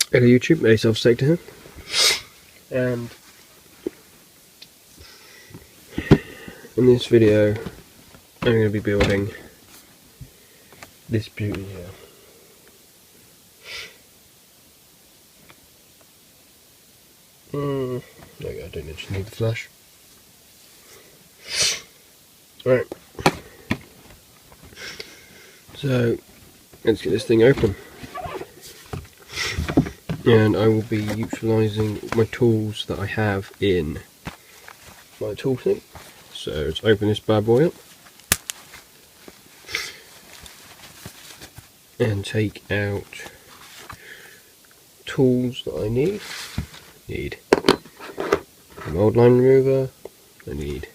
Hello YouTube, myself Sector here, and in this video I'm going to be building this beauty here. There we go, I don't actually need the flash. Right, so let's get this thing open. And I will be utilising my tools that I have in my tool thing. So let's open this bad boy up and take out tools that I need. A mold line remover, I need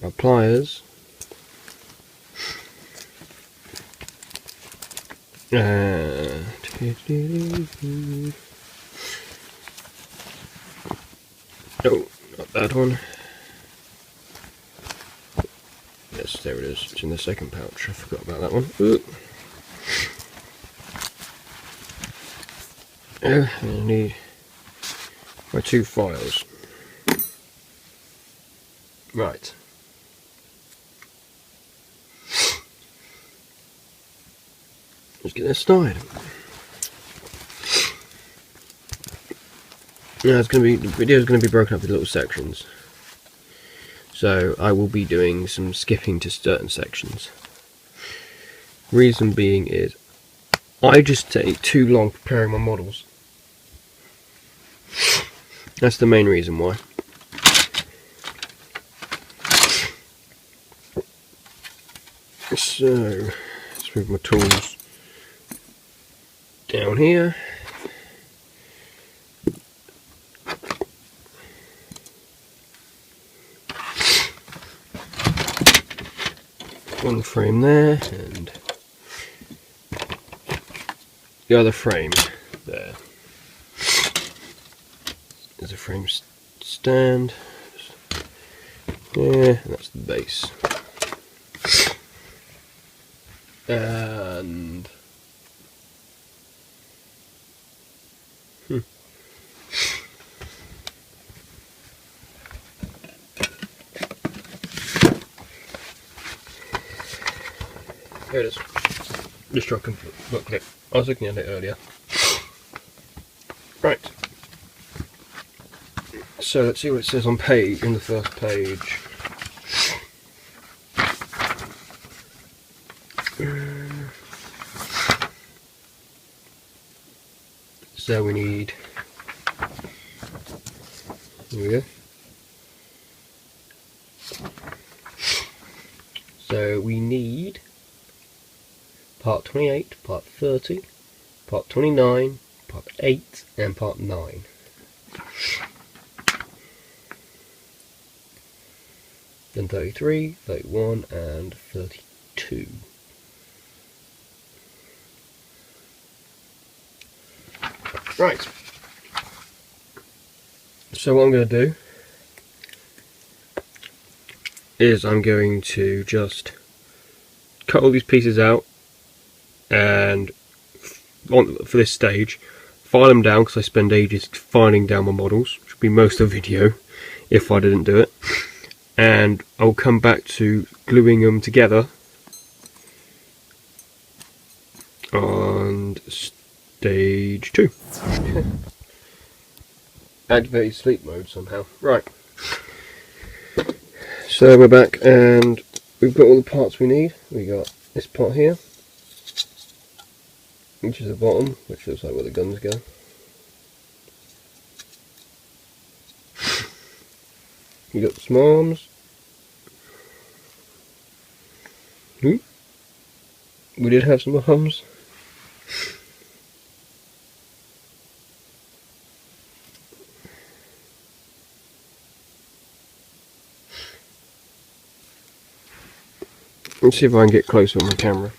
my pliers, oh, not that one. Yes, there it is. It's in the second pouch. I forgot about that one. I need my 2 files. Right. Let's get this started. Now the video is going to be broken up into little sections. So I will be doing some skipping to certain sections. Reason being is I just take too long preparing my models. That's the main reason why. So let's move my tools down here. One frame there and the other frame there. There's a frame stand. Yeah, and that's the base. And here it is. Just dropped a booklet. I was looking at it earlier. Right. So let's see what it says on in the first page. So we need, here we go. So we need part 28, part 30, part 29, part 8 and part 9. Then 33, 31 and 32. Right, so what I'm going to do is I'm going to just cut all these pieces out and for this stage file them down, because I spend ages filing down my models, which would be most of the video if I didn't do it, and I'll come back to gluing them together on stage 2. Activated sleep mode somehow. Right. So we're back and we've got all the parts we need. We got this part here, which is the bottom, which looks like where the guns go. We got some arms. We did have some arms. Let's see if I can get closer on the camera.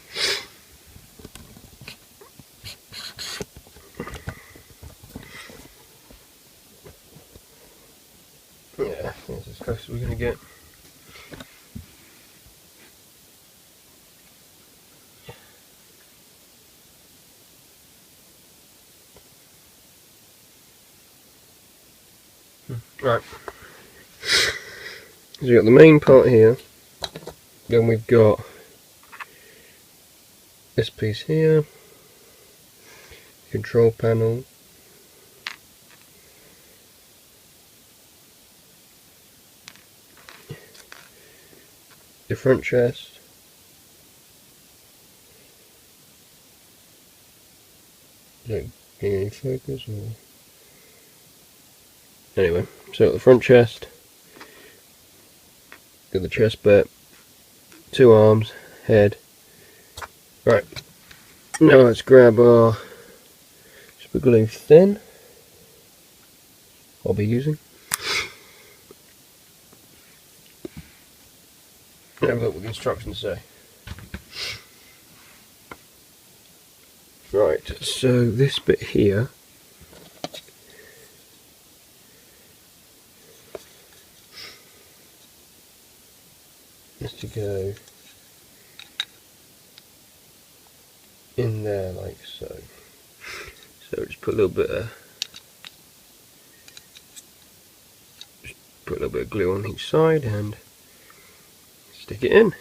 Yeah, that's as close as we're going to get. Right. So we've got the main part here, then we've got this piece here, control panel, the front chest, is that getting any focus or? Anyway, so the front chest, got the chest bit, 2 arms, head. Right, now let's grab our super glue thin I'll be using. Have a look what the instructions say. Right, so this bit here is to go in there like so. So just put a little bit of glue on each side and stick it in.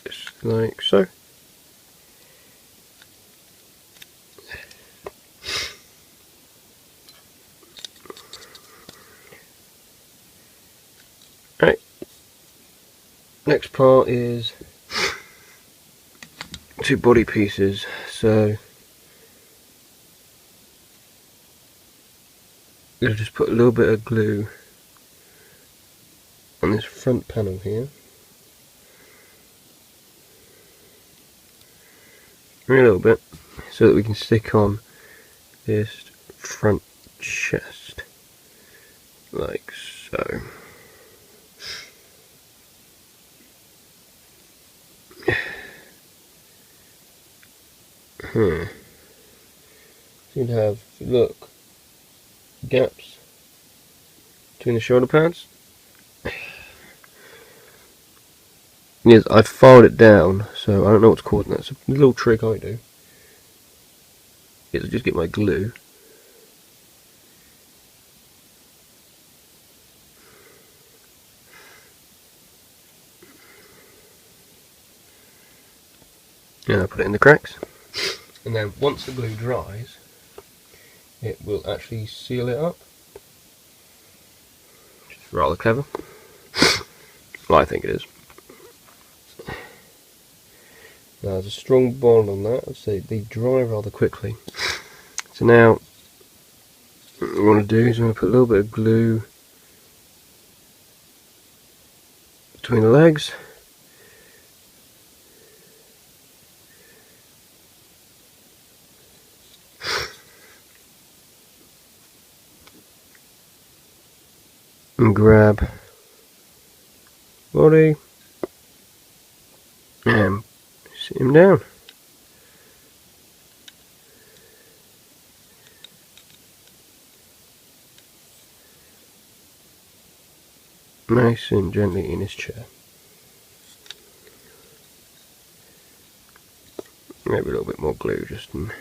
Just like so. Right. Next part is 2 body pieces. So I'm going to just put a little bit of glue on this front panel here. A little bit, so that we can stick on this front chest, like so. You'd have, look, gaps between the shoulder pads. Yes, I've filed it down, so I don't know what's causing that. So a little trick I do is I just get my glue and I put it in the cracks, and then once the glue dries it will actually seal it up. Which is rather clever. Well, I think it is. Now there's a strong bond on that, so they dry rather quickly. So now what we want to do is I'm going to put a little bit of glue between the legs. And grab body and sit him down. Nice and gently in his chair. Maybe a little bit more glue just in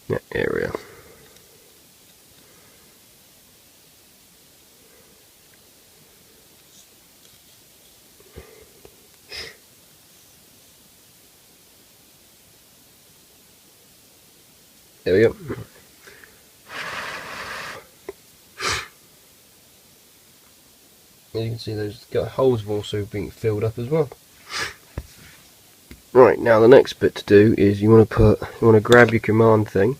that area. There we go. As you can see, those holes have also been filled up as well. Right, now the next bit to do is you want to grab your command thing.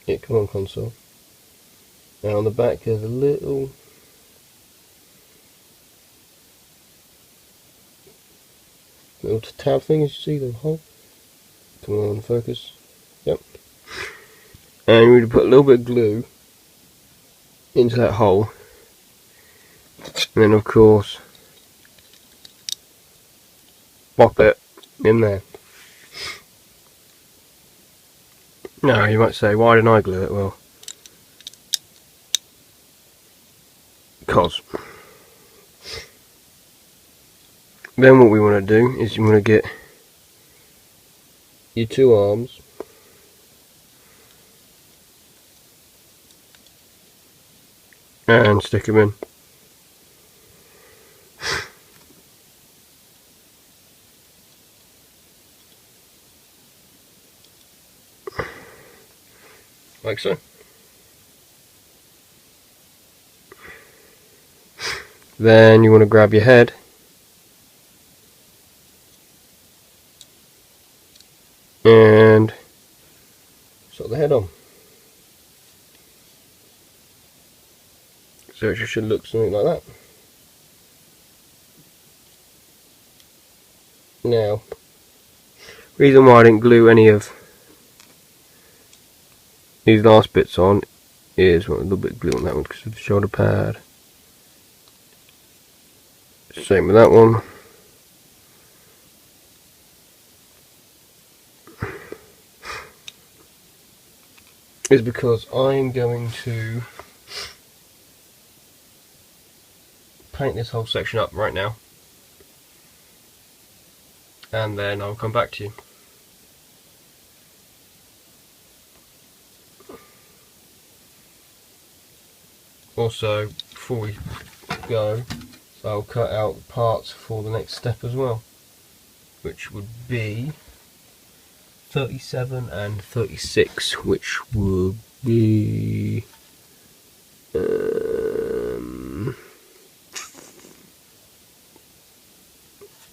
Yeah, come on, console. Now on the back there's a little tab thing, as you see the hole. Come on, focus. Yep. And we're going to put a little bit of glue into that hole, and then of course pop it in there. Now you might say, why didn't I glue it? Well, because. Then what we want to do is you want to get your two arms and stick them in. Like so. Then you want to grab your head and slot the head on. So it should look something like that. Now, reason why I didn't glue any of these last bits on is, well, a little bit of glue on that one because of the shoulder pad. Same with that one. Is because I'm going to paint this whole section up right now, and then I'll come back to you. Also, before we go, I'll cut out parts for the next step as well, which would be 37 and 36, which would be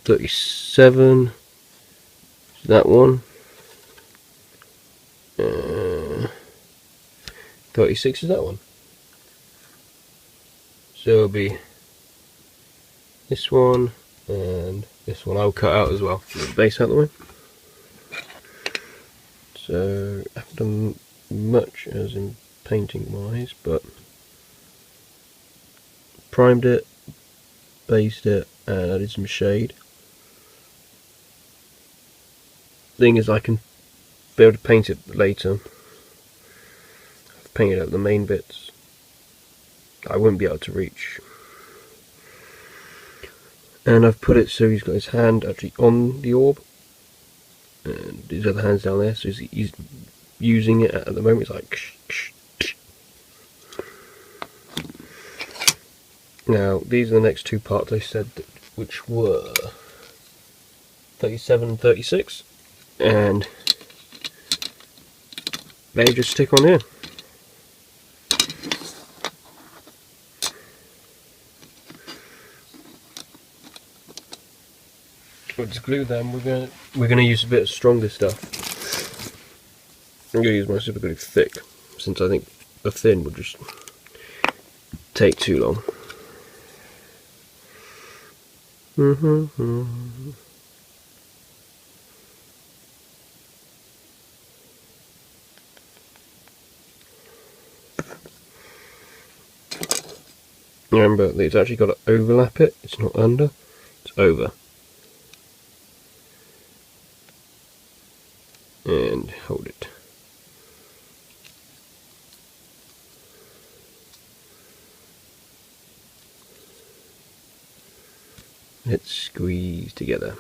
37, that one, 36 is that one. So it'll be this one and this one. I'll cut out as well. Get the base out of the way. So I haven't done much as in painting wise, but primed it, based it, and added some shade. Thing is, I can be able to paint it later. I've painted out the main bits I wouldn't be able to reach, and I've put it so he's got his hand actually on the orb and his other hand's down there, so he's using it at the moment. It's like now these are the next two parts I said, which were 37 and 36, and they just stick on here. We'll just glue them. We're gonna use a bit of stronger stuff. I'm gonna use my super glue thick, since I think the thin would just take too long. Remember, it's actually got to overlap it. It's not under. It's over. And hold it. Let's squeeze together.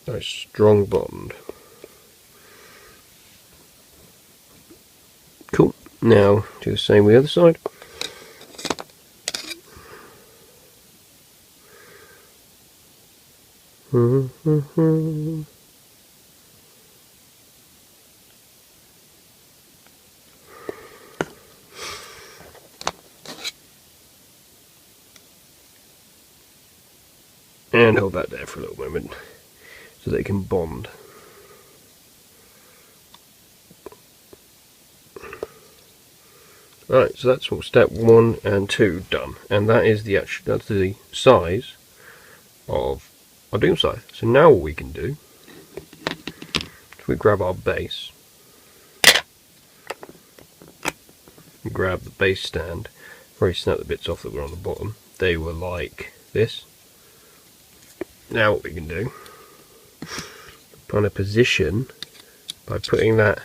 Nice strong bond. Cool. Now do the same with the other side. And hold that there for a little moment so they can bond. Right, so that's what step 1 and 2 done, and that is that's the size of our doom scythe. So now what we can do is we grab our base, grab the base stand, very snap the bits off that were on the bottom. They were like this. Now what we can do, find a position by putting that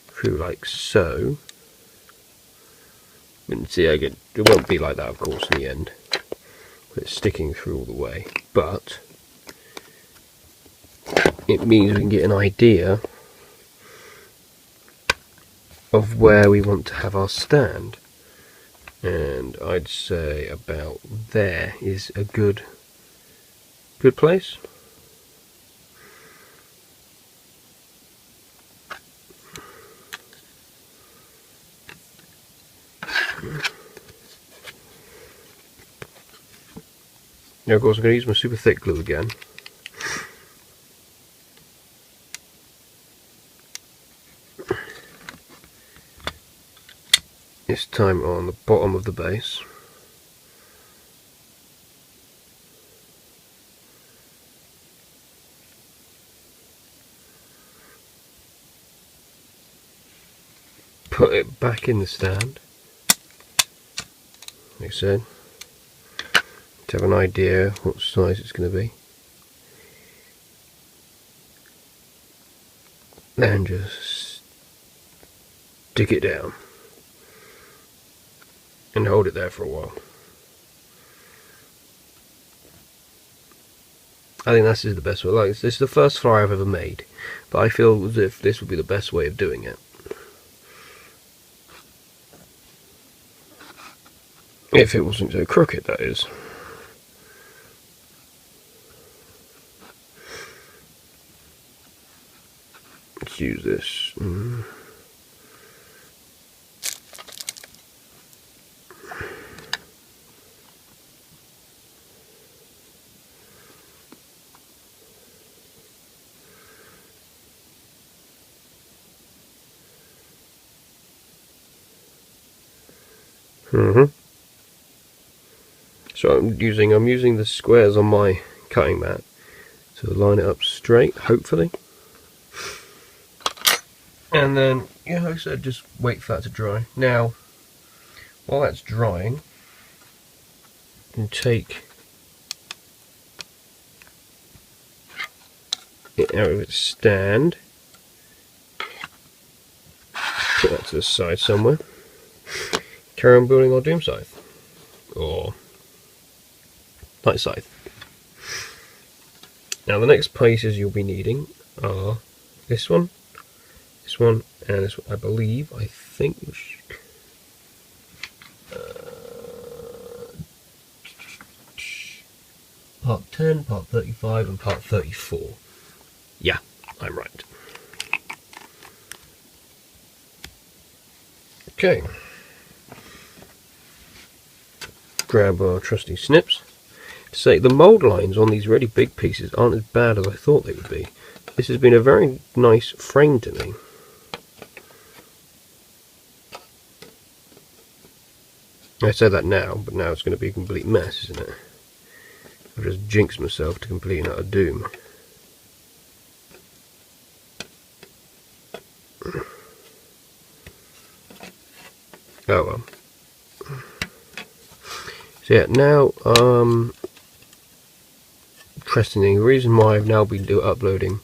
through like so. You can see it won't be like that, of course, in the end. It's sticking through all the way, but it means we can get an idea of where we want to have our stand. And I'd say about there is a good place. Now, of course, I'm going to use my super thick glue again. This time on the bottom of the base. Put it back in the stand, like I said, to have an idea what size it's going to be. Then just stick it down and hold it there for a while. I think this is the best way. Like, this is the first flyer I've ever made, but I feel as if this would be the best way of doing it. If it wasn't so crooked, that is. Let's use this. So I'm using the squares on my cutting mat to line it up straight, hopefully. And then, yeah, like I said, just wait for that to dry. Now, while that's drying, you can take it out of its stand, put that to the side somewhere, carry on building our doom scythe, or light scythe. Now the next pieces you'll be needing are this one, and this one. I think part 10, part 35 and part 34. Yeah, I'm right. Okay. Grab our trusty snips. To say, the mould lines on these really big pieces aren't as bad as I thought they would be. This has been a very nice frame to me. I say that now, but now it's going to be a complete mess, isn't it? I've just jinxed myself to completing out of doom. Oh well. So yeah, now interesting thing, the reason why I've now been uploading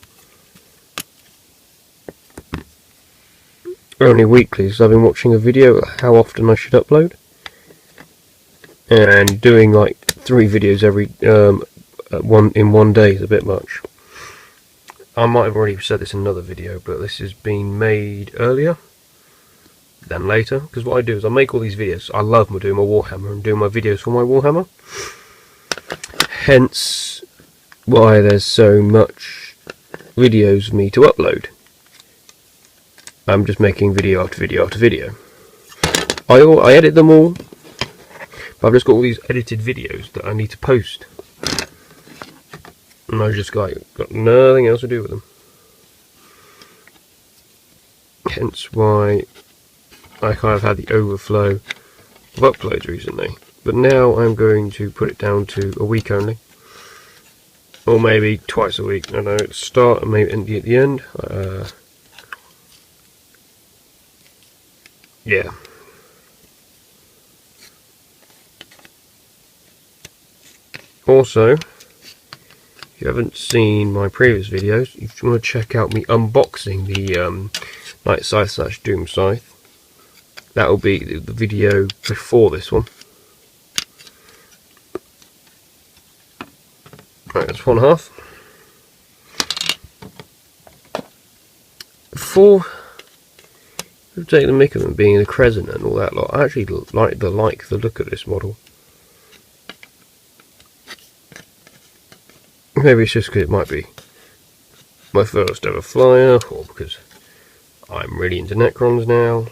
only weekly is I've been watching a video of how often I should upload, and doing like 3 videos every in one day is a bit much. I might have already said this in another video, but this has been made earlier than later, because what I do is I make all these videos. I love doing my Warhammer and doing my videos for my Warhammer, hence why there's so much videos of me to upload. I'm just making video after video after video. I edit them all, but I've just got all these edited videos that I need to post, and I've just got nothing else to do with them. Hence why I kind of had the overflow of uploads recently. But now I'm going to put it down to a week only, or maybe twice a week. I don't know, at the start and maybe at the end. Yeah. Also, if you haven't seen my previous videos, if you want to check out me unboxing the Light Scythe / Doom Scythe, that will be the video before this one. Right, that's one half. Before we take the mick of them being a crescent and all that lot, I actually like the look of this model. Maybe it's just because it might be my first ever flyer, or because I'm really into Necrons now.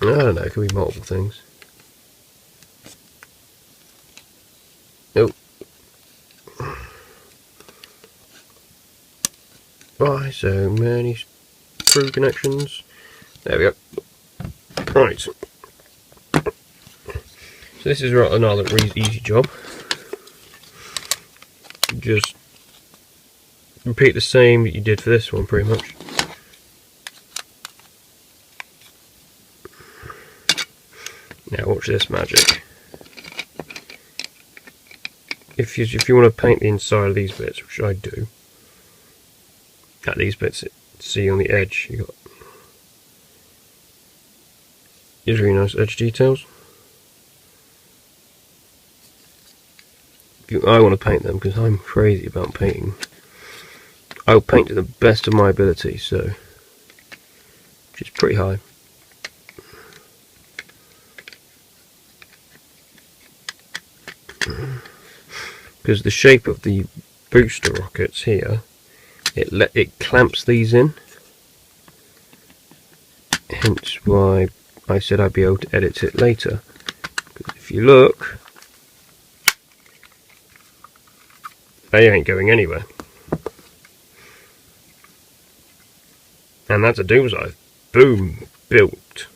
I don't know, it could be multiple things. Nope. Why so many screw connections? There we go. Right. So this is another really easy job. Just repeat the same that you did for this one, pretty much. Now watch this magic. If you want to paint the inside of these bits, which I do, at these bits, see on the edge, you got these really nice edge details. I want to paint them because I'm crazy about painting. I'll paint to the best of my ability, so which is pretty high. Because the shape of the booster rockets here, it clamps these in. Hence why I said I'd be able to edit it later. Because if you look, they ain't going anywhere. And that's a Doom Scythe. Boom, built.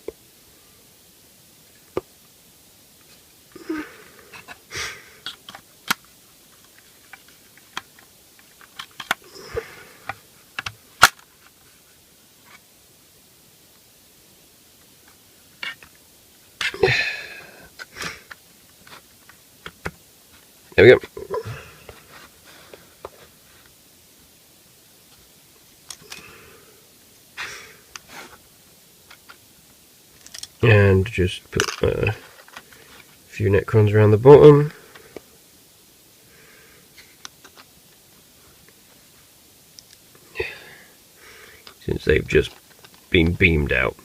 There we go. And just put a few Necrons around the bottom. Since they've just been beamed out.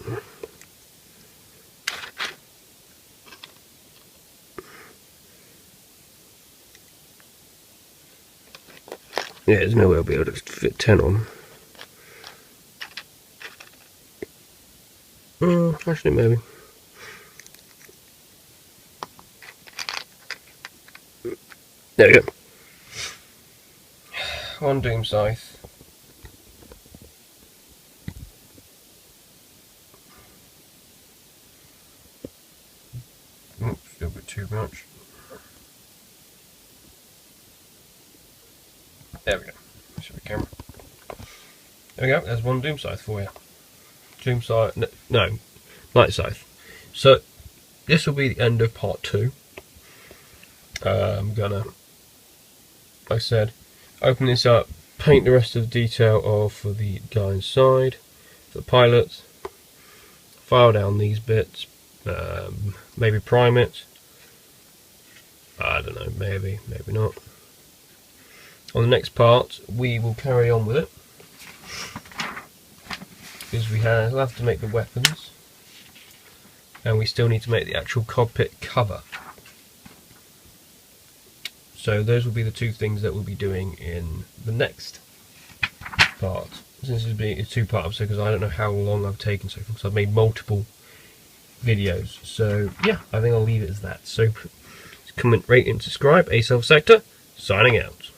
Yeah, there's no way I'll be able to fit 10 on. Actually, maybe. There we go. One Doom Scythe. Oops, still a bit too much. There we go. Show the camera. There we go. There's one Doom Scythe for you. Doom Scythe. No, Light Scythe. So this will be the end of part 2. I'm gonna, like I said, open this up, paint the rest of the detail of the guy inside, the pilot, file down these bits, maybe prime it. I don't know, maybe not. On the next part, we will carry on with it, because we'll have to make the weapons, and we still need to make the actual cockpit cover. So those will be the two things that we'll be doing in the next part. Since this will be a 2-part episode, because I don't know how long I've taken so far, because I've made multiple videos. So yeah, I think I'll leave it as that. So comment, rate and subscribe. A Self Sector, signing out.